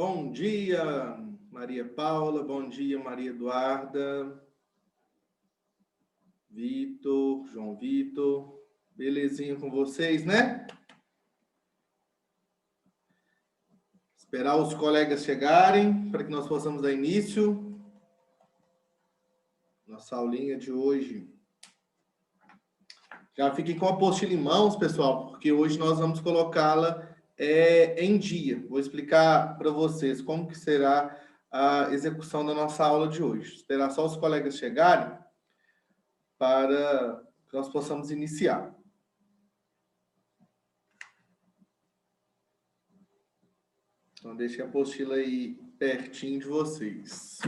Bom dia, Maria Paula. Bom dia, Maria Eduarda. Vitor, João Vitor. Belezinha com vocês, né? Esperar os colegas chegarem para que nós possamos dar início. Nossa aulinha de hoje. Já fiquem com a apostila em mãos, pessoal, porque hoje nós vamos colocá-la em dia. Vou explicar para vocês como que será a execução da nossa aula de hoje. Esperar só os colegas chegarem para que nós possamos iniciar. Então, deixe a apostila aí pertinho de vocês.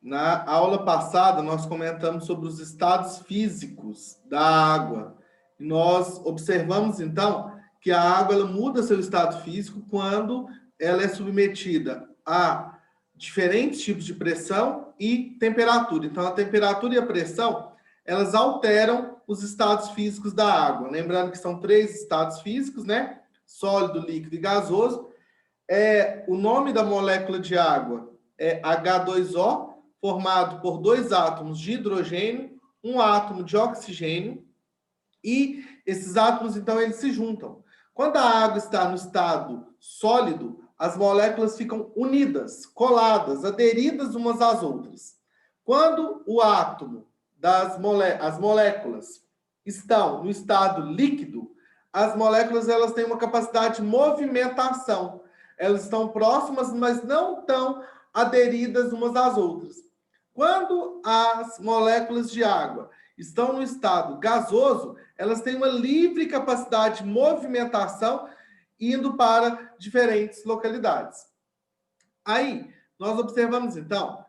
Na aula passada, nós comentamos sobre os estados físicos da água. E nós observamos, então, que a água ela muda seu estado físico quando ela é submetida a diferentes tipos de pressão e temperatura. Então, a temperatura e a pressão, elas alteram os estados físicos da água. Lembrando que são 3 estados físicos, né? Sólido, líquido e gasoso. O nome da molécula de água é H2O, formado por 2 átomos de hidrogênio, um átomo de oxigênio, e esses átomos, então, eles se juntam. Quando a água está no estado sólido, as moléculas ficam unidas, coladas, aderidas umas às outras. Quando o átomo as moléculas estão no estado líquido, as moléculas elas têm uma capacidade de movimentação. Elas estão próximas, mas não tão aderidas umas às outras. Quando as moléculas de água estão no estado gasoso, elas têm uma livre capacidade de movimentação indo para diferentes localidades. Aí, nós observamos, então,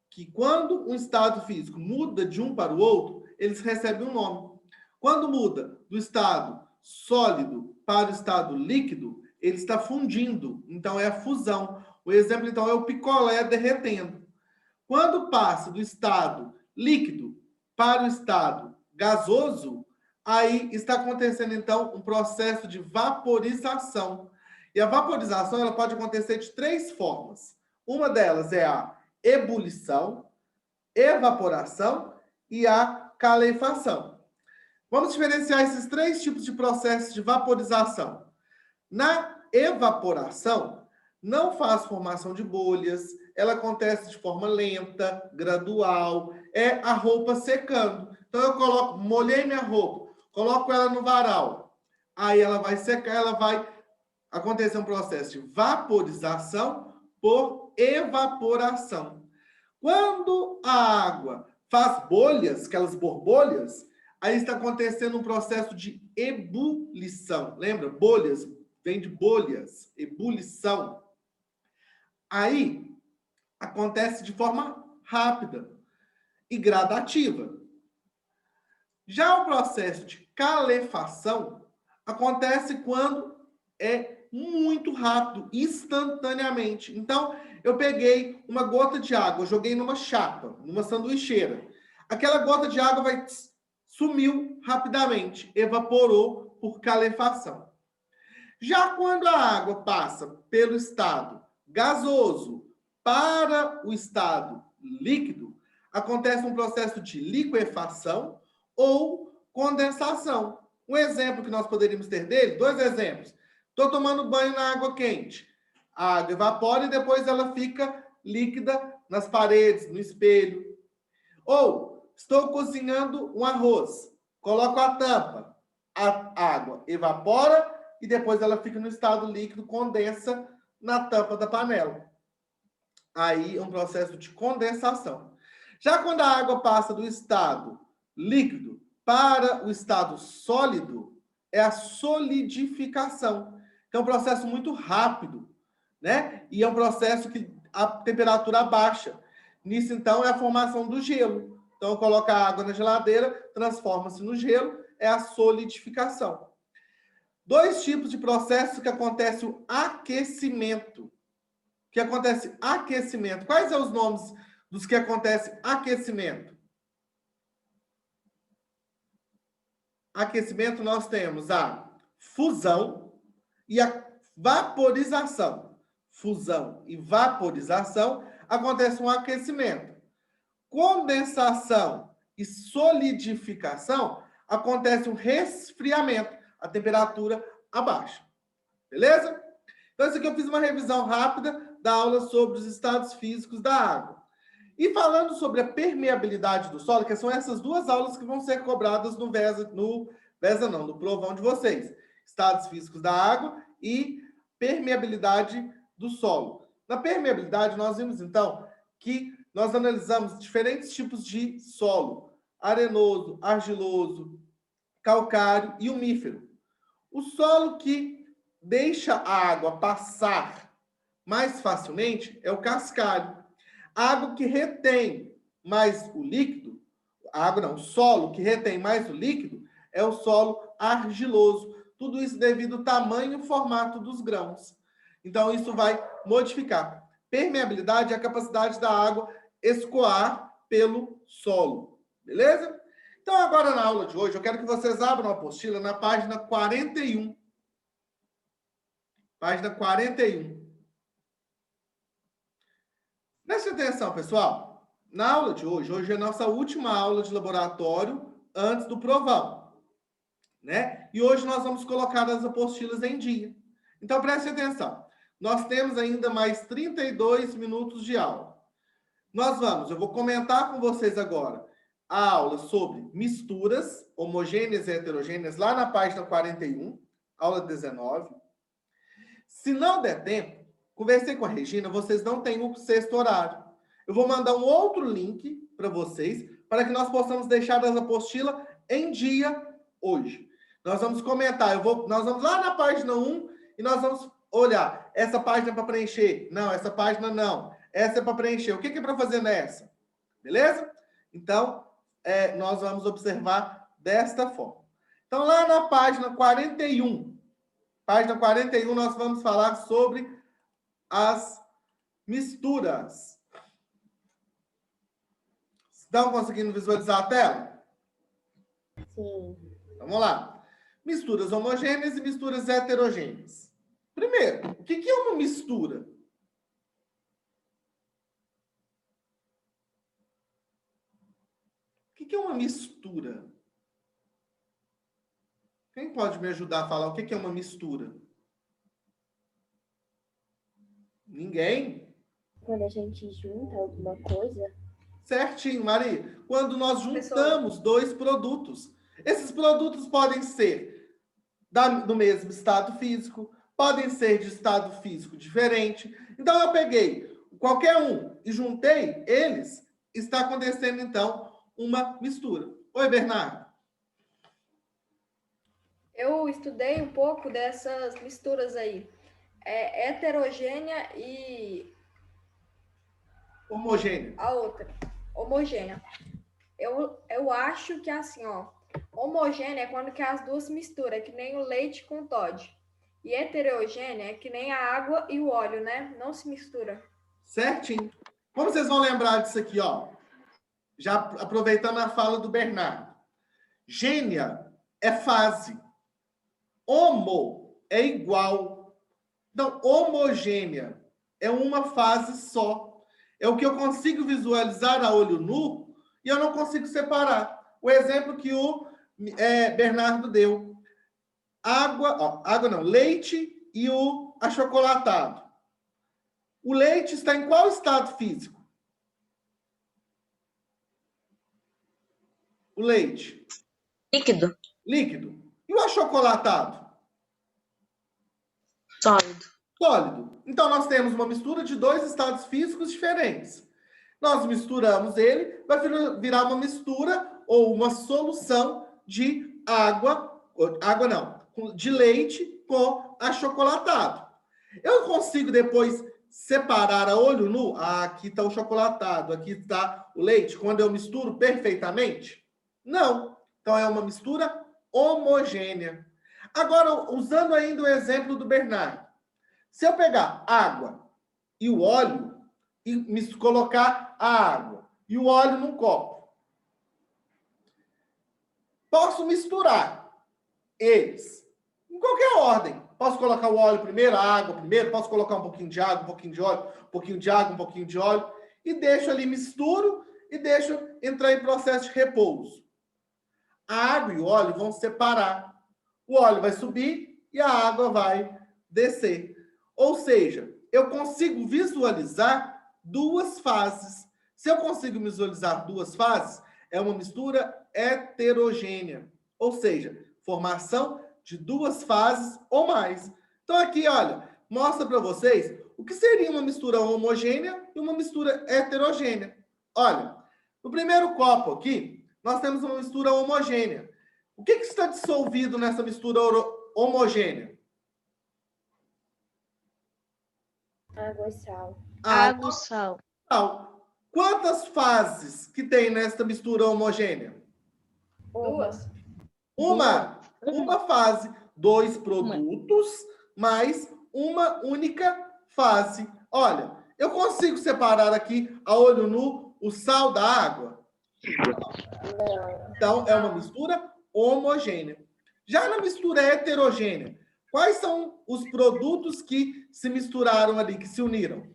que quando um estado físico muda de um para o outro, eles recebem um nome. Quando muda do estado sólido para o estado líquido, ele está fundindo, então é a fusão. O exemplo, então, é o picolé derretendo. Quando passa do estado líquido para o estado gasoso, aí está acontecendo, então, um processo de vaporização. E a vaporização ela pode acontecer de 3 formas. Uma delas é a ebulição, evaporação e a calefação. Vamos diferenciar esses 3 tipos de processos de vaporização. Na evaporação, não faz formação de bolhas, ela acontece de forma lenta, gradual, é a roupa secando. Então, eu molhei minha roupa, coloco ela no varal, aí ela vai secar, ela vai acontecer um processo de vaporização por evaporação. Quando a água faz bolhas, aquelas borbolhas, aí está acontecendo um processo de ebulição. Lembra? Bolhas, vem de bolhas, ebulição. Aí, acontece de forma rápida e gradativa. Já o processo de calefação acontece quando é muito rápido, instantaneamente. Então, eu peguei uma gota de água, joguei numa chapa, numa sanduicheira. Aquela gota de água sumiu rapidamente, evaporou por calefação. Já quando a água passa pelo estado gasoso para o estado líquido, acontece um processo de liquefação ou condensação. Um exemplo que nós poderíamos ter dele, 2 exemplos. Estou tomando banho na água quente. A água evapora e depois ela fica líquida nas paredes, no espelho. Ou estou cozinhando um arroz. Coloco a tampa. A água evapora e depois ela fica no estado líquido, condensa na tampa da panela. Aí é um processo de condensação. Já quando a água passa do estado líquido para o estado sólido, é a solidificação. É um processo muito rápido, né? E é um processo que a temperatura baixa. Nisso, então, é a formação do gelo. Então, eu coloco a água na geladeira, transforma-se no gelo, é a solidificação. Dois tipos de processos que acontece o aquecimento. Que acontece aquecimento. Quais são os nomes dos que acontece aquecimento? Aquecimento nós temos a fusão e a vaporização. Fusão e vaporização acontece um aquecimento. Condensação e solidificação acontece um resfriamento. A temperatura abaixa. Beleza? Então, isso aqui eu fiz uma revisão rápida da aula sobre os estados físicos da água. E falando sobre a permeabilidade do solo, que são essas duas aulas que vão ser cobradas no provão de vocês. Estados físicos da água e permeabilidade do solo. Na permeabilidade, nós vimos, então, que nós analisamos diferentes tipos de solo. Arenoso, argiloso, calcário e umífero. O solo que deixa a água passar mais facilmente é o cascalho. A água que retém mais o líquido, o solo que retém mais o líquido é o solo argiloso. Tudo isso devido ao tamanho e formato dos grãos. Então, isso vai modificar. Permeabilidade é a capacidade da água escoar pelo solo. Beleza? Então, agora na aula de hoje, eu quero que vocês abram a apostila na página 41. Página 41. Preste atenção, pessoal. Na aula de hoje é a nossa última aula de laboratório antes do provão, né? E hoje nós vamos colocar as apostilas em dia. Então, preste atenção. Nós temos ainda mais 32 minutos de aula. Eu vou comentar com vocês agora a aula sobre misturas homogêneas e heterogêneas lá na página 41, aula 19. Se não der tempo, conversei com a Regina, vocês não têm o sexto horário. Eu vou mandar um outro link para vocês, para que nós possamos deixar as apostilas em dia hoje. Nós vamos comentar, nós vamos lá na página 1 e nós vamos olhar, essa página é para preencher. Não, essa página não. Essa é para preencher. O que é para fazer nessa? Beleza? Então, nós vamos observar desta forma. Então, lá na página 41, nós vamos falar sobre as misturas. Estão conseguindo visualizar a tela? Sim. Vamos lá. Misturas homogêneas e misturas heterogêneas. Primeiro, o que é uma mistura? O que é uma mistura? Quem pode me ajudar a falar o que é uma mistura? Ninguém? Quando a gente junta alguma coisa. Certinho, Maria. Quando nós juntamos dois produtos. Esses produtos podem ser do mesmo estado físico, podem ser de estado físico diferente. Então, eu peguei qualquer um e juntei eles, está acontecendo, então, uma mistura. Oi, Bernardo. Eu estudei um pouco dessas misturas aí. Heterogênea e... homogênea. A outra. Homogênea. Eu acho que é assim, ó. Homogênea é quando que as duas misturam, é que nem o leite com o Toddy. E heterogênea é que nem a água e o óleo, né? Não se mistura. Certinho. Como vocês vão lembrar disso aqui, ó? Já aproveitando a fala do Bernardo. Gênea é fase. Homo é igual. Então, homogênea é uma fase só. É o que eu consigo visualizar a olho nu e eu não consigo separar. O exemplo que o Bernardo deu. Leite e o achocolatado. O leite está em qual estado físico? O leite. Líquido. Líquido. E o achocolatado? Sólido. Sólido. Então, nós temos uma mistura de dois estados físicos diferentes. Nós misturamos ele, vai virar uma mistura ou uma solução de de leite com achocolatado. Eu consigo depois separar a olho nu? Aqui está o chocolatado, aqui está o leite, quando eu misturo perfeitamente? Não. Então, é uma mistura homogênea. Agora, usando ainda o exemplo do Bernardo. Se eu pegar água e o óleo e colocar a água e o óleo num copo, posso misturar eles em qualquer ordem. Posso colocar o óleo primeiro, a água primeiro, posso colocar um pouquinho de água, um pouquinho de óleo, um pouquinho de água, um pouquinho de óleo, e deixo ali, misturo e deixo entrar em processo de repouso. A água e o óleo vão separar. O óleo vai subir e a água vai descer. Ou seja, eu consigo visualizar duas fases. Se eu consigo visualizar duas fases, é uma mistura heterogênea. Ou seja, formação de duas fases ou mais. Então aqui, olha, mostra para vocês o que seria uma mistura homogênea e uma mistura heterogênea. Olha, no primeiro copo aqui, nós temos uma mistura homogênea. O que está dissolvido nessa mistura homogênea? Água e sal. Água e sal. Sal. Quantas fases que tem nessa mistura homogênea? Duas. Uma fase. Dois produtos mais uma única fase. Olha, eu consigo separar aqui a olho nu o sal da água? Então, é uma mistura homogênea. Já na mistura heterogênea, quais são os produtos que se misturaram ali, que se uniram?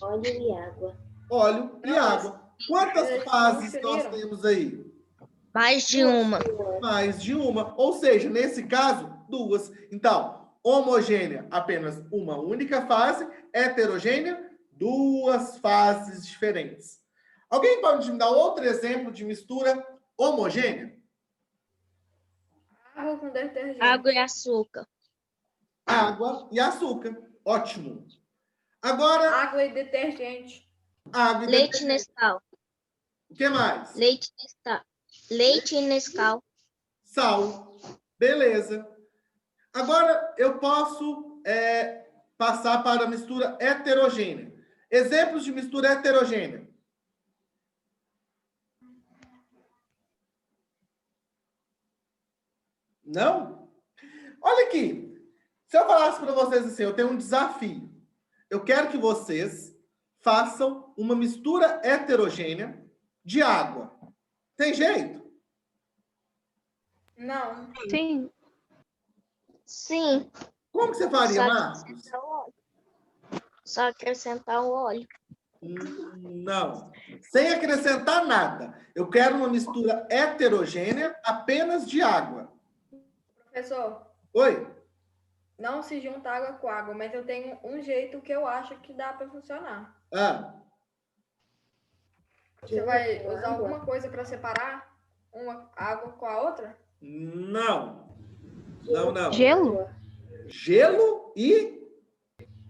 Óleo e água. Óleo e água. Quantas eles fases não nós se uniram? temos aí? Mais de uma. Mais de uma. Ou seja, nesse caso, duas. Então, homogênea, apenas uma única fase. Heterogênea, duas fases diferentes. Alguém pode me dar outro exemplo de mistura homogênea? Água com detergente. Água e açúcar. Água e açúcar. Ótimo. Agora, Água e detergente. água e Leite detergente. Nescau. O que mais? Leite Nescau. Leite Nescau. Sal. Beleza. Agora, eu posso passar para a mistura heterogênea. Exemplos de mistura heterogênea. Não? Olha aqui. Se eu falasse para vocês assim, eu tenho um desafio. Eu quero que vocês façam uma mistura heterogênea de água. Tem jeito? Não. Sim. Sim. Como que você faria, Só Marcos? acrescentar o óleo. Só acrescentar o óleo. Não. Sem acrescentar nada. Eu quero uma mistura heterogênea apenas de água. Professor, Oi? não se junta água com água, mas eu tenho um jeito que eu acho que dá para funcionar. Ah, Você vai usar alguma coisa para separar uma água com a outra? não. Não. Gelo? Gelo e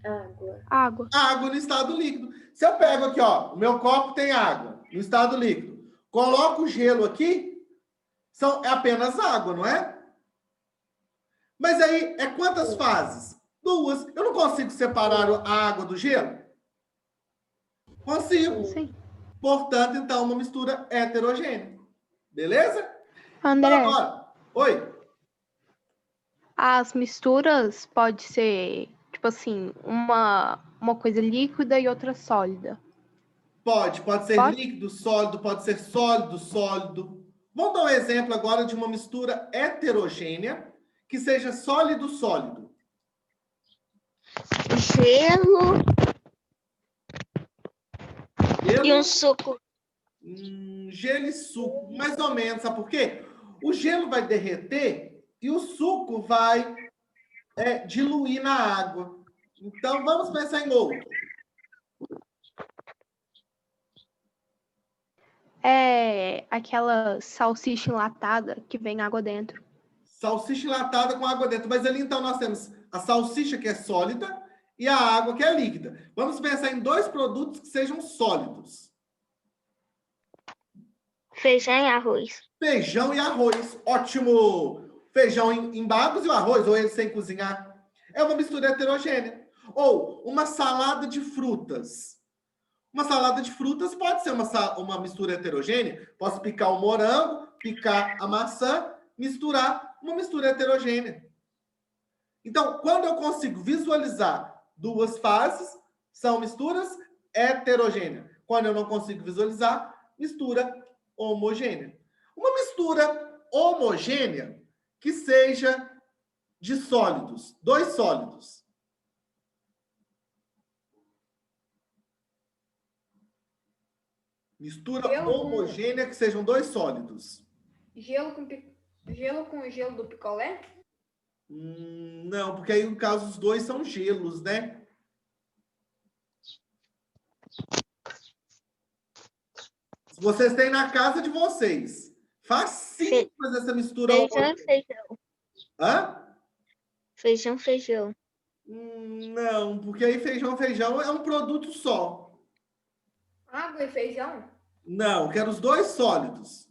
Água. Água. água no estado líquido. Se eu pego aqui, ó, o meu copo tem água no estado líquido, coloco o gelo aqui, é apenas água, não é? Mas aí, é quantas fases? Duas. Eu não consigo separar a água do gelo? Consigo. Sim. Portanto, então, uma mistura heterogênea. Beleza? André, Agora, oi. as misturas pode ser, tipo assim, uma coisa líquida e outra sólida. Pode ser Pode? líquido, sólido, pode ser sólido, sólido. Vamos dar um exemplo agora de uma mistura heterogênea que seja sólido, sólido. Gelo e Gelo, um suco. gelo e suco, mais ou menos. Sabe por quê? O gelo vai derreter e o suco vai diluir na água. Então, vamos pensar em outro. É aquela salsicha enlatada que vem água dentro. Salsicha enlatada com água dentro. Mas ali, então, nós temos a salsicha, que é sólida, e a água, que é líquida. Vamos pensar em dois produtos que sejam sólidos. Feijão e arroz. Feijão e arroz. Ótimo! Feijão em bagos e o arroz, ou ele sem cozinhar. É uma mistura heterogênea. Ou uma salada de frutas. Uma salada de frutas pode ser uma mistura heterogênea. Posso picar o morango, picar a maçã misturar uma mistura heterogênea. Então, quando eu consigo visualizar duas fases, são misturas heterogêneas. Quando eu não consigo visualizar, mistura homogênea. Uma mistura homogênea que seja de sólidos, dois sólidos. Mistura homogênea que sejam dois sólidos. Gelo com gelo do picolé? Não, porque aí, no caso, os dois são gelos, né? Vocês têm na casa de vocês. Facinho fazer essa mistura. Feijão, feijão. Hã? Feijão. Não, porque aí feijão é um produto só. Água e feijão? Não, quero os dois sólidos.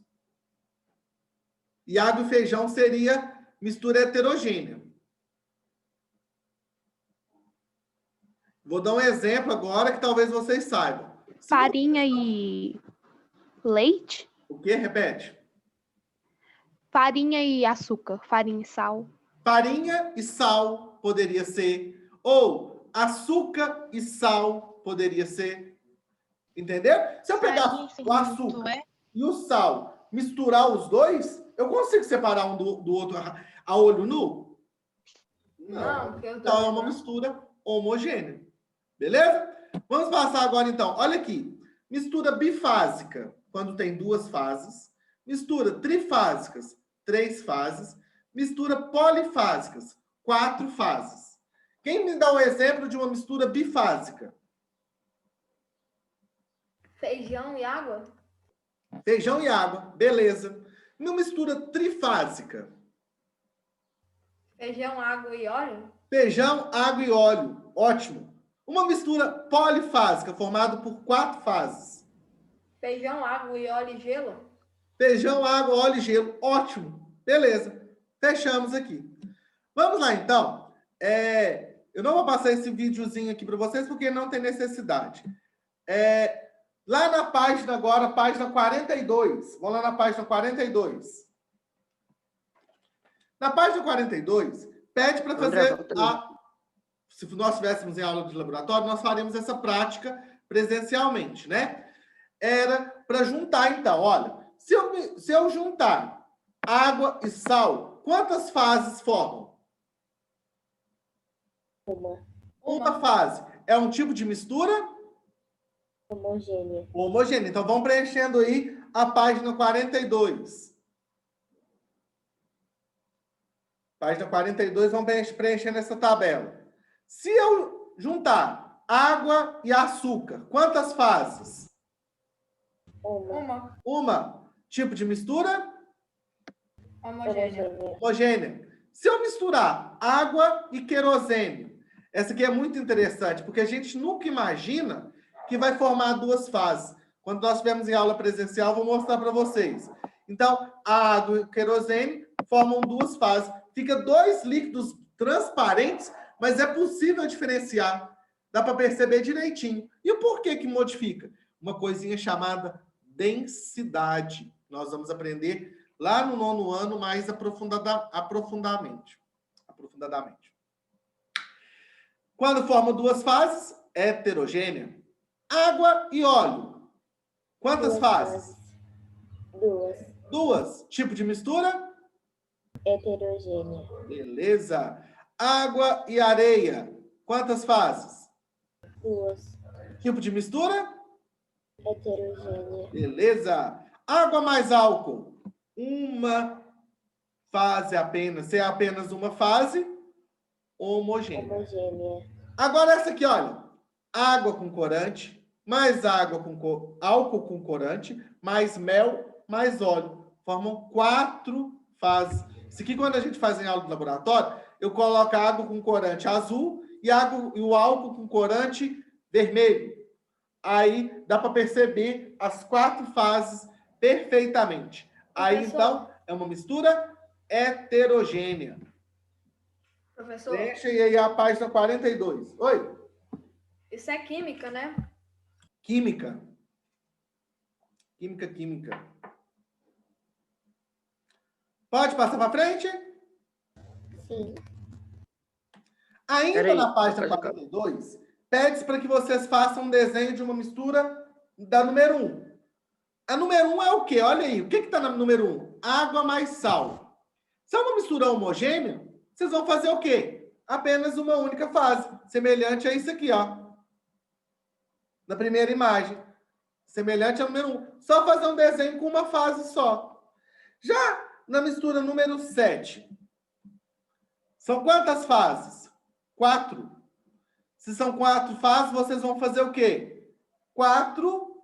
E água e feijão seria mistura heterogênea. Vou dar um exemplo agora que talvez vocês saibam. Farinha e leite? O quê? Repete. Farinha e açúcar. Farinha e sal. Farinha e sal poderia ser. Ou açúcar e sal poderia ser. Entendeu? Se eu pegar o açúcar e o sal, misturar os dois, eu consigo separar um do outro a olho nu? Não. Então é uma mistura homogênea. Beleza? Vamos passar agora, então. Olha aqui. Mistura bifásica, quando tem duas fases. Mistura trifásicas, 3 fases. Mistura polifásicas, 4 fases. Quem me dá um exemplo de uma mistura bifásica? Feijão e água? Feijão e água, beleza. Uma mistura trifásica? Feijão, água e óleo? Feijão, água e óleo, ótimo. Uma mistura polifásica, formada por 4 fases. Feijão, água e óleo e gelo? Feijão, água, óleo e gelo, ótimo. Beleza, fechamos aqui. Vamos lá, então. Eu não vou passar esse videozinho aqui para vocês, porque não tem necessidade. Lá na página agora, página 42. Vamos lá na página 42. Na página 42, pede para fazer se nós estivéssemos em aula de laboratório, nós faríamos essa prática presencialmente, né? Era para juntar, então. Olha, se eu juntar água e sal, quantas fases formam? Uma fase. É um tipo de mistura? Homogênea. Homogênea. Então, vamos preenchendo aí a página 42. Página 42, vamos preenchendo essa tabela. Se eu juntar água e açúcar, quantas fases? Uma. Tipo de mistura? Homogênea. Se eu misturar água e querosene, essa aqui é muito interessante, porque a gente nunca imagina que vai formar 2 fases. Quando nós estivermos em aula presencial, vou mostrar para vocês. Então, a água e o querosene formam 2 fases. Fica 2 líquidos transparentes, mas é possível diferenciar. Dá para perceber direitinho. E o porquê que modifica? Uma coisinha chamada densidade. Nós vamos aprender lá no 9º ano mais aprofundadamente. Quando forma 2 fases, heterogênea. Água e óleo. Quantas fases? 2. Tipo de mistura? Heterogênea. Beleza. Água e areia. Quantas fases? 2. Tipo de mistura? Heterogênea. Beleza. Água mais álcool. Uma fase apenas. Se é apenas uma fase, homogênea. Homogênea. Agora essa aqui, olha. Água com corante, mais água com álcool com corante, mais mel, mais óleo. Formam 4 fases. Isso aqui, quando a gente faz em aula de laboratório, eu coloco a água com corante azul e o álcool com corante vermelho. Aí dá para perceber as 4 fases perfeitamente. Aí, então, é uma mistura heterogênea. Professor? Deixa aí a página 42. Oi? Isso é química, né? Química. Pode passar para frente? Sim. Ainda Peraí, na página vou fazer 42, pede para que vocês façam um desenho de uma mistura da número 1. A número 1 é o quê? Olha aí, o que está na número 1? Água mais sal. Se é uma mistura homogênea, vocês vão fazer o quê? Apenas uma única fase, semelhante a isso aqui, ó. Na primeira imagem. Semelhante ao número 1. Só fazer um desenho com uma fase só. Já na mistura número 7, são quantas fases? 4. Se são 4 fases, vocês vão fazer o quê? 4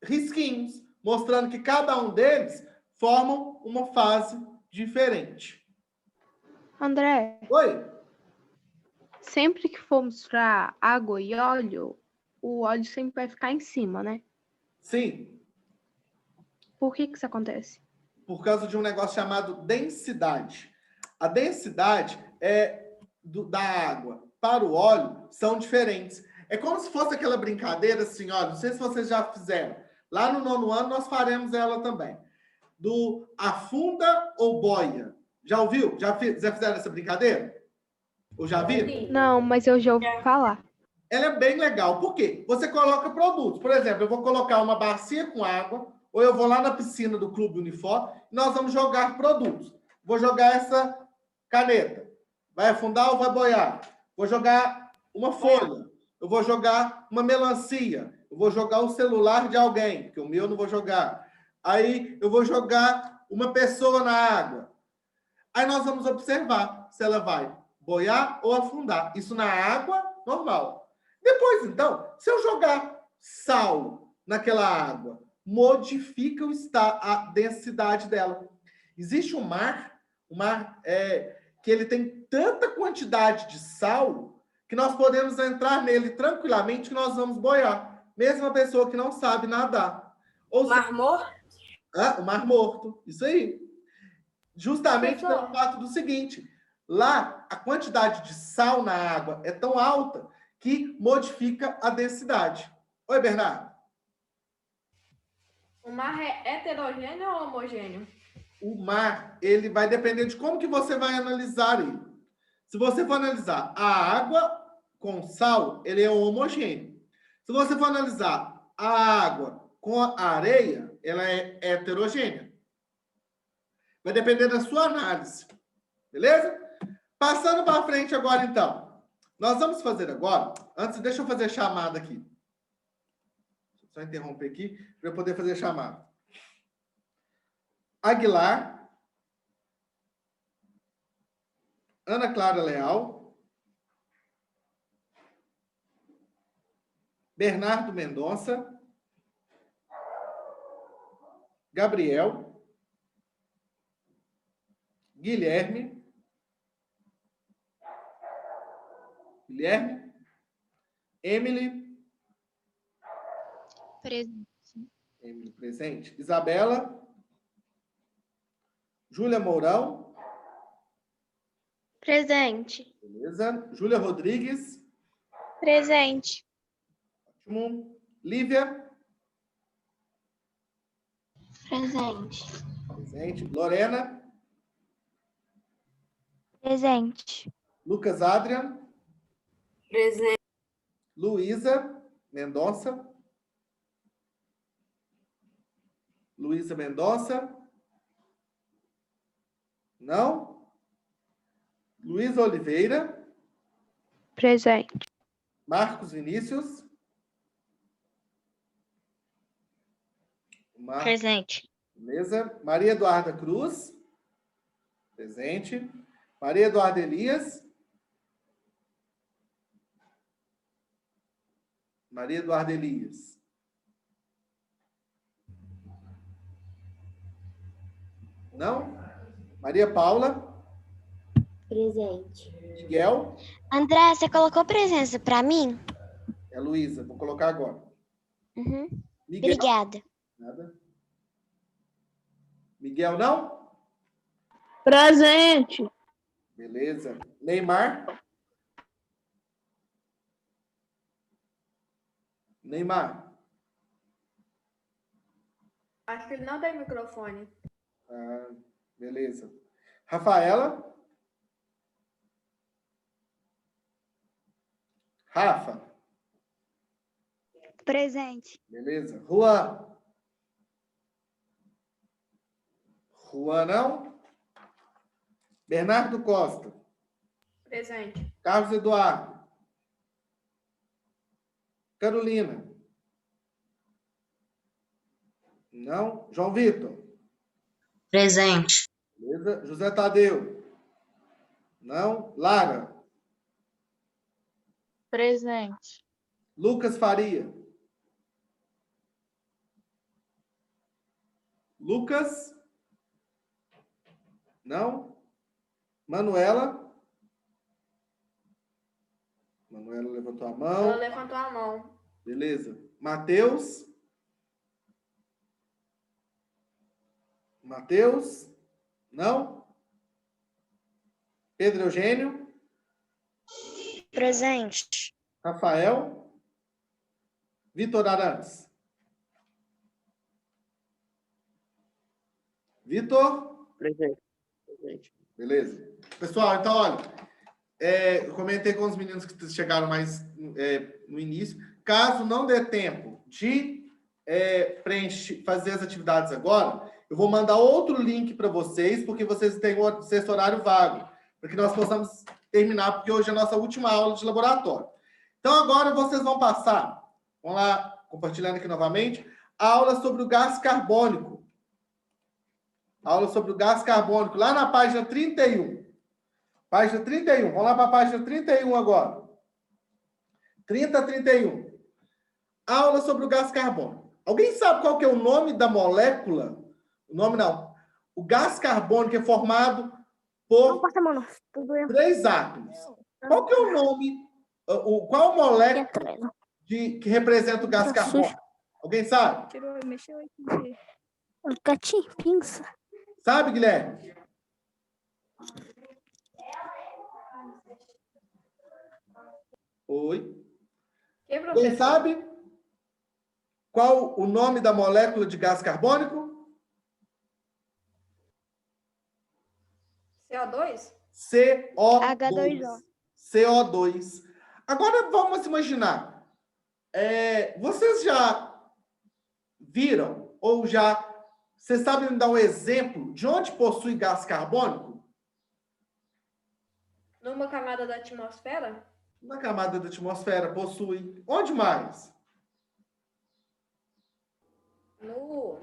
risquinhos, mostrando que cada um deles formam uma fase diferente. André, Oi? sempre que for misturar água e óleo, o óleo sempre vai ficar em cima, né? Sim, Por que isso acontece? por causa de um negócio chamado densidade. A densidade da água para o óleo são diferentes. É como se fosse aquela brincadeira assim, olha, não sei se vocês já fizeram. Lá no 9º ano nós faremos ela também. Do afunda ou boia. Já ouviu? Já fizeram essa brincadeira? Ou já viram? Não, mas eu já ouvi falar. Ela é bem legal. Por quê? Você coloca produtos. Por exemplo, eu vou colocar uma bacia com água, ou eu vou lá na piscina do Clube Unifor, e nós vamos jogar produtos. Vou jogar essa caneta. Vai afundar ou vai boiar? Vou jogar uma folha. Eu vou jogar uma melancia. Eu vou jogar o celular de alguém, porque o meu eu não vou jogar. Aí eu vou jogar uma pessoa na água. Aí nós vamos observar se ela vai boiar ou afundar. Isso na água normal. Depois, então, se eu jogar sal naquela água, modifica a densidade dela. Existe um mar que ele tem tanta quantidade de sal que nós podemos entrar nele tranquilamente que nós vamos boiar. Mesmo a pessoa que não sabe nadar. Ou Mar Morto? o Mar Morto. Isso aí. Justamente pelo fato do seguinte, lá a quantidade de sal na água é tão alta que modifica a densidade. Oi, Bernardo. O mar é heterogêneo ou homogêneo? O mar, ele vai depender de como que você vai analisar ele. Se você for analisar a água com sal, ele é homogêneo. Se você for analisar a água com a areia, ela é heterogênea. Vai depender da sua análise. Beleza? Passando para frente agora, então. Nós vamos fazer agora... Antes, deixa eu fazer a chamada aqui. Deixa eu só interromper aqui para eu poder fazer a chamada. Aguilar. Ana Clara Leal. Bernardo Mendonça. Gabriel. Guilherme. Emily. Presente. Emily presente. Isabela. Júlia Mourão. Presente. Beleza. Júlia Rodrigues. Presente. Ótimo. Lívia. Presente. Presente. Lorena. Presente. Lucas Adrian. Presente. Luísa Mendonça. Luísa Mendonça. Não? Luísa Oliveira. Presente. Marcos Vinícius. Presente. Beleza. Maria Eduarda Cruz. Presente. Maria Eduarda Elias. Maria Eduarda Elias. Não? Maria Paula. Presente. Miguel. André, você colocou presença para mim? É Luísa. Vou colocar agora. Uhum. Miguel. Obrigada. Nada. Miguel, não? Presente. Beleza. Neymar. Neymar. Acho que ele não tem microfone. Ah, beleza. Rafaela? Rafa? Presente. Beleza. Juan? Juan não? Bernardo Costa? Presente. Carlos Eduardo? Carolina? Não? João Vitor? Presente. Beleza. José Tadeu? Não? Lara? Presente. Lucas Faria? Lucas? Não? Manuela? Manuela levantou a Ela mão. levantou a mão. Beleza. Matheus? Matheus? Não? Pedro Eugênio? Presente. Rafael? Vitor Arantes? Vitor? Presente. Beleza. Pessoal, então, olha, eu comentei com os meninos que chegaram mais no início. Caso não dê tempo de fazer as atividades agora, eu vou mandar outro link para vocês, porque vocês têm o sexto horário vago, para que nós possamos terminar, porque hoje é a nossa última aula de laboratório. Então, agora vocês vão passar, vamos lá, compartilhando aqui novamente, a aula sobre o gás carbônico. Aula sobre o gás carbônico, lá na página 31. Página 31. Vamos lá para a página 31 agora. 30 a 31. Aula sobre o gás carbônico. Alguém sabe qual que é o nome da molécula? O nome não. O gás carbônico é formado por 3 átomos. Qual que é o nome? Qual molécula que representa o gás carbônico? Alguém sabe? Pinça. Sabe, Guilherme? Oi. Que, Quem professor? sabe qual o nome da molécula de gás carbônico? CO2? CO2. H2O. CO2. Agora vamos imaginar. Vocês já viram ou já... Vocês sabem me dar um exemplo de onde possui gás carbônico? Numa camada da atmosfera? Na camada da atmosfera possui. Onde mais? No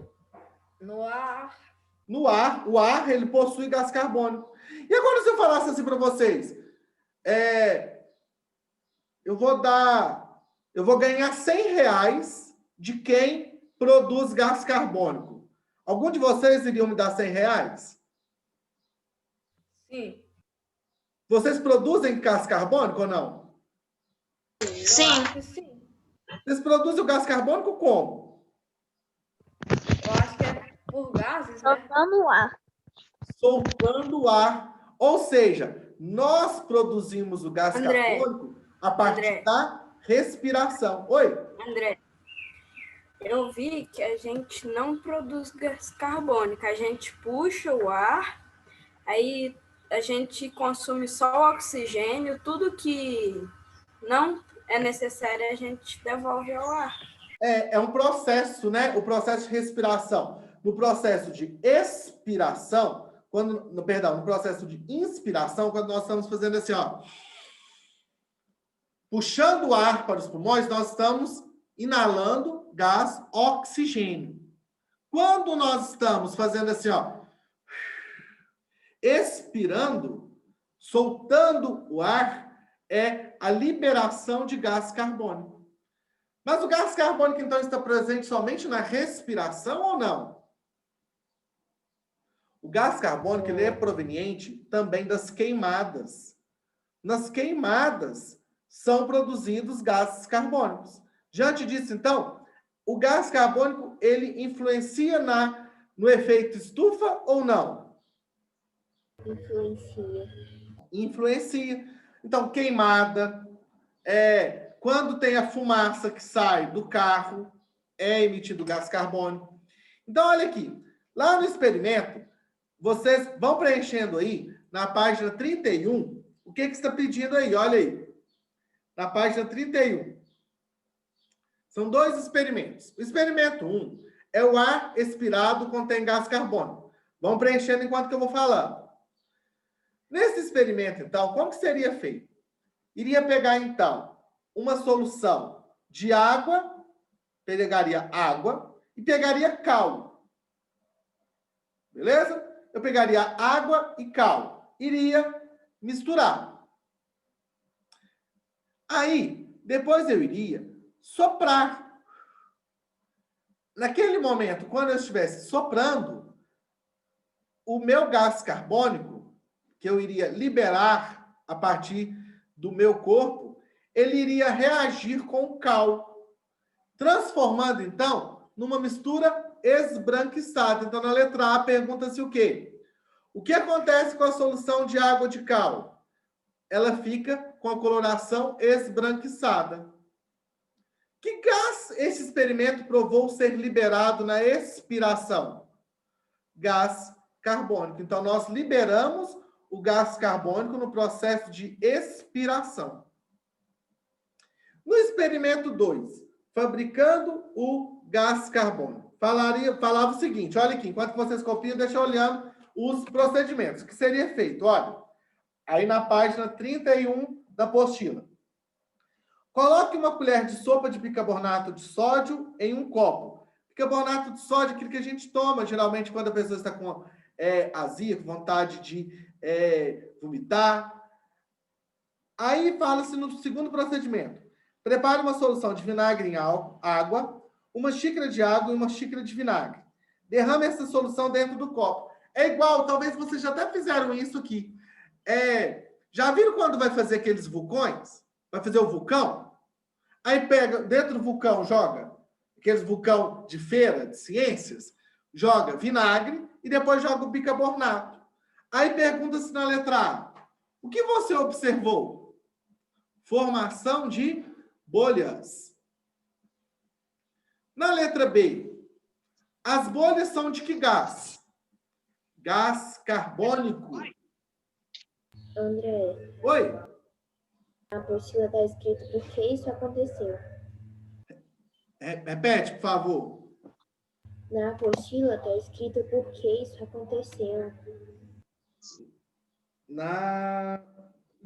ar. No ar. O ar, ele possui gás carbônico. E agora, se eu falasse assim para vocês, eu vou ganhar R$100 de quem produz gás carbônico. Algum de vocês iriam me dar R$100? Sim. Vocês produzem gás carbônico ou não? Sim. Eu acho que sim. Vocês produzem o gás carbônico como? Eu acho que é por gases, né? Soltando o ar. Soltando o ar. Ou seja, nós produzimos o gás André. carbônico a partir André. da respiração. Oi? André, eu vi que a gente não produz gás carbônico, a gente puxa o ar, aí a gente consome só o oxigênio, tudo que não é necessário a gente devolve ao ar. É um processo, né? O processo de respiração. No processo de expiração, no processo de inspiração, quando nós estamos fazendo assim, ó, puxando o ar para os pulmões, nós estamos inalando gás oxigênio. Quando nós estamos fazendo assim, ó, expirando, soltando o ar, é a liberação de gás carbônico. Mas o gás carbônico, então, está presente somente na respiração ou não? O gás carbônico ele é proveniente também das queimadas. Nas queimadas são produzidos gases carbônicos. Diante disso, então, o gás carbônico ele influencia no efeito estufa ou não? Influencia. Influencia. Então, queimada, quando tem a fumaça que sai do carro, é emitido gás carbônico. Então, olha aqui. Lá no experimento, vocês vão preenchendo aí, na página 31, o que está pedindo aí? Olha aí. Na página 31. São 2 experimentos. O experimento 1 é o ar expirado contém gás carbônico. Vão preenchendo enquanto que eu vou falando. Nesse experimento, então, como que seria feito? Iria pegar, então, uma solução de água, pegaria água e pegaria cal. Beleza? Eu pegaria água e cal. Iria misturar. Aí, depois eu iria soprar. Naquele momento, quando eu estivesse soprando, o meu gás carbônico, que eu iria liberar a partir do meu corpo, ele iria reagir com o cal, transformando, então, numa mistura esbranquiçada. Então, na letra A, pergunta-se o quê? O que acontece com a solução de água de cal? Ela fica com a coloração esbranquiçada. Que gás esse experimento provou ser liberado na expiração? Gás carbônico. Então, nós liberamos o gás carbônico no processo de expiração. No experimento 2, fabricando o gás carbônico, falava o seguinte, olha aqui, enquanto vocês copiam, deixa eu olhando os procedimentos. O que seria feito? Olha, aí na página 31 da apostila. Coloque uma colher de sopa de bicarbonato de sódio em um copo. Bicarbonato de sódio é aquilo que a gente toma, geralmente, quando a pessoa está com azia, com vontade de vomitar. Aí fala-se no segundo procedimento. Prepare uma solução de vinagre em água, uma xícara de água e uma xícara de vinagre. Derrame essa solução dentro do copo. É igual, talvez vocês já até fizeram isso aqui. Já viram quando vai fazer aqueles vulcões? Vai fazer o vulcão? Aí pega, dentro do vulcão, joga aqueles vulcão de feira, de ciências, joga vinagre e depois joga o bicarbonato. Aí pergunta-se na letra A, o que você observou? Formação de bolhas. Na letra B, as bolhas são de que gás? Gás carbônico. André, Oi? na apostila está escrito por que isso aconteceu. Repete, por favor. Na apostila está escrito por que isso aconteceu.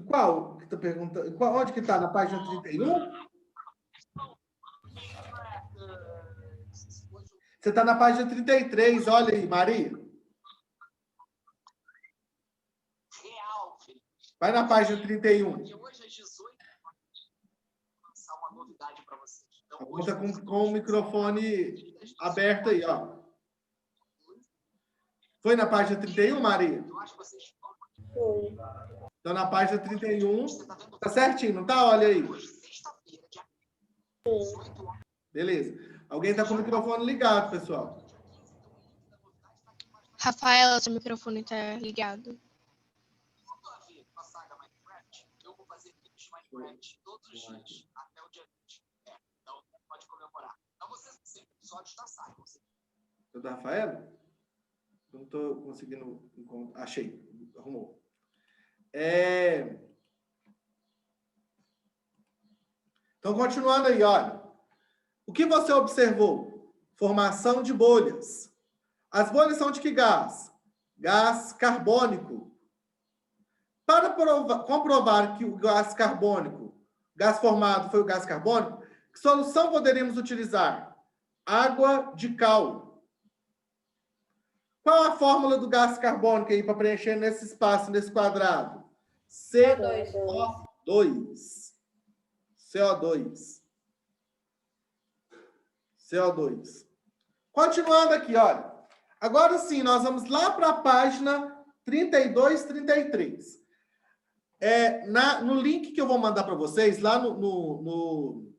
Qual que tu pergunta? Onde que está? Na página 31? Você está na página 33, olha aí, Maria. Vai na página 31. Aponta com o microfone aberto aí, ó. Foi na página 31, Maria? Foi. Então, na página 31, tá certinho, não tá? Olha aí. Sim. Beleza. Alguém tá com o microfone ligado, pessoal. Rafaela, seu microfone tá ligado. Eu vou fazer vídeos de Minecraft todos os dias, até o dia 20. Então pode comemorar. Então você sempre só destacar. Eu da Rafaela? Não tô conseguindo encontrar. Achei. Arrumou. Então, continuando aí, olha. O que você observou? Formação de bolhas. As bolhas são de que gás? Gás carbônico. Para comprovar que o gás carbônico, gás formado foi o gás carbônico, que solução poderíamos utilizar? Água de cal. Qual a fórmula do gás carbônico aí para preencher nesse espaço, nesse quadrado? CO2. CO2. Continuando aqui, olha. Agora sim, nós vamos lá para a página 32, 33. No link que eu vou mandar para vocês, lá no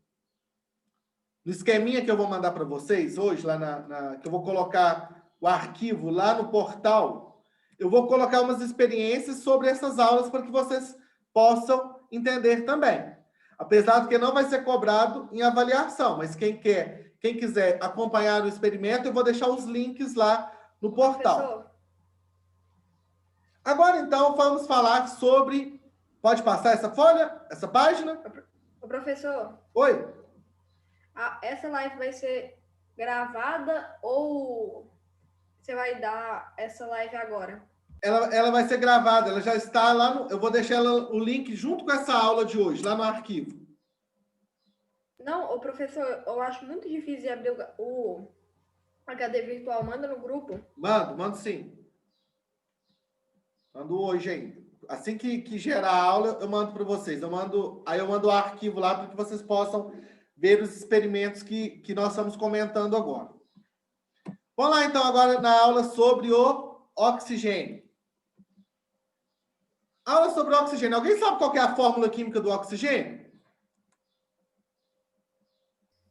esqueminha que eu vou mandar para vocês hoje, lá que eu vou colocar o arquivo lá no portal, eu vou colocar umas experiências sobre essas aulas para que vocês possam entender também. Apesar de que não vai ser cobrado em avaliação, mas quem quiser acompanhar o experimento, eu vou deixar os links lá no portal. Professor, Agora, então, vamos falar sobre... Pode passar essa folha? Essa página? Ô, professor, Oi? essa live vai ser gravada ou você vai dar essa live agora? Ela vai ser gravada, ela já está lá no... Eu vou deixar o link junto com essa aula de hoje, lá no arquivo. Não, ô, professor, eu acho muito difícil abrir o HD virtual. Manda no grupo. Mando sim. Mando hoje ainda. Assim que gerar a aula, eu mando para vocês. Aí eu mando o arquivo lá para que vocês possam ver os experimentos que nós estamos comentando agora. Vamos lá, então, agora na aula sobre o oxigênio. Aula sobre o oxigênio. Alguém sabe qual que é a fórmula química do oxigênio?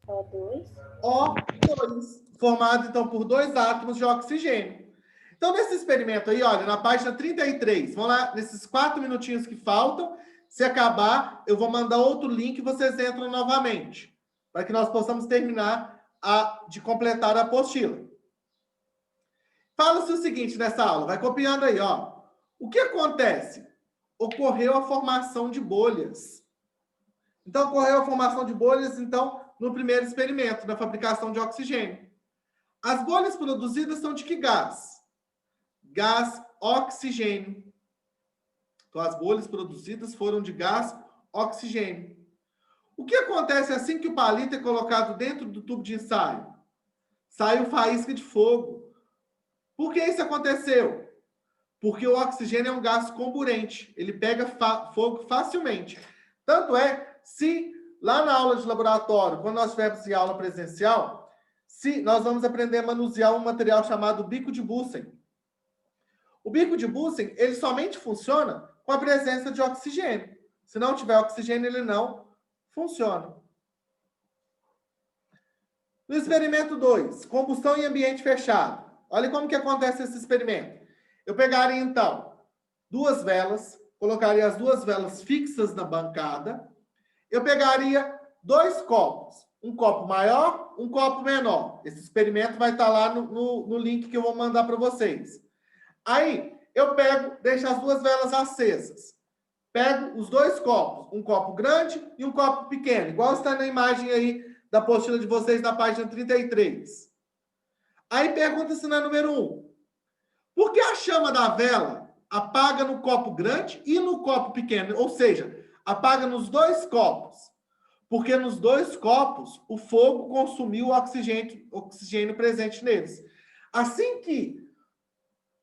O2. O2, formado, então, por 2 átomos de oxigênio. Então, nesse experimento aí, olha, na página 33, vamos lá, nesses 4 minutinhos que faltam, se acabar, eu vou mandar outro link e vocês entram novamente, para que nós possamos terminar de completar a apostila. Fala-se o seguinte nessa aula, vai copiando aí, ó. O que acontece? Ocorreu a formação de bolhas. Então, ocorreu a formação de bolhas, então, no primeiro experimento, na fabricação de oxigênio. As bolhas produzidas são de que gás? Gás oxigênio. Então, as bolhas produzidas foram de gás oxigênio. O que acontece assim que o palito é colocado dentro do tubo de ensaio? Saiu faísca de fogo. Por que isso aconteceu? Porque o oxigênio é um gás comburente. Ele pega fogo facilmente. Tanto é, se lá na aula de laboratório, quando nós estivermos em aula presencial, nós vamos aprender a manusear um material chamado bico de Bunsen. O bico de Bunsen, ele somente funciona com a presença de oxigênio. Se não tiver oxigênio, ele não funciona. No experimento 2, combustão em ambiente fechado. Olha como que acontece esse experimento. Eu pegaria, então, 2 velas, colocaria as 2 velas fixas na bancada. Eu pegaria 2 copos. Um copo maior, um copo menor. Esse experimento vai estar lá no link que eu vou mandar para vocês. Aí, eu deixo as 2 velas acesas. Pego os 2 copos, um copo grande e um copo pequeno, igual está na imagem aí da apostila de vocês na página 33. Aí pergunta-se na número 1. Por que a chama da vela apaga no copo grande e no copo pequeno? Ou seja, apaga nos 2 copos. Porque nos 2 copos, o fogo consumiu o oxigênio presente neles. Assim que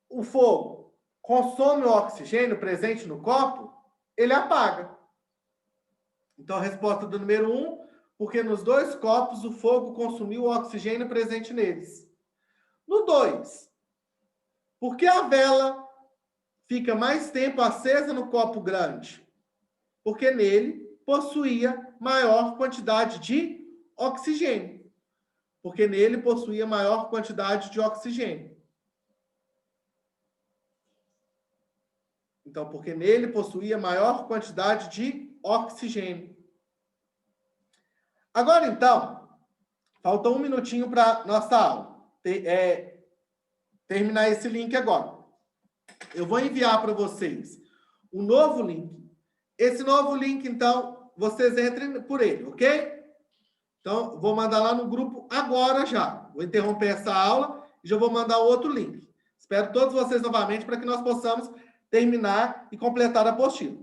o fogo consome o oxigênio presente no copo, ele apaga. Então, a resposta do número 1, porque nos 2 copos o fogo consumiu o oxigênio presente neles. No 2, por que a vela fica mais tempo acesa no copo grande? Porque nele possuía maior quantidade de oxigênio. Porque nele possuía maior quantidade de oxigênio. Então, porque nele possuía maior quantidade de oxigênio. Agora, então, falta 1 minutinho para nossa aula. Terminar esse link agora. Eu vou enviar para vocês um novo link. Esse novo link, então, vocês entrem por ele, ok? Então, vou mandar lá no grupo agora já. Vou interromper essa aula e já vou mandar outro link. Espero todos vocês novamente para que nós possamos terminar e completar a apostila.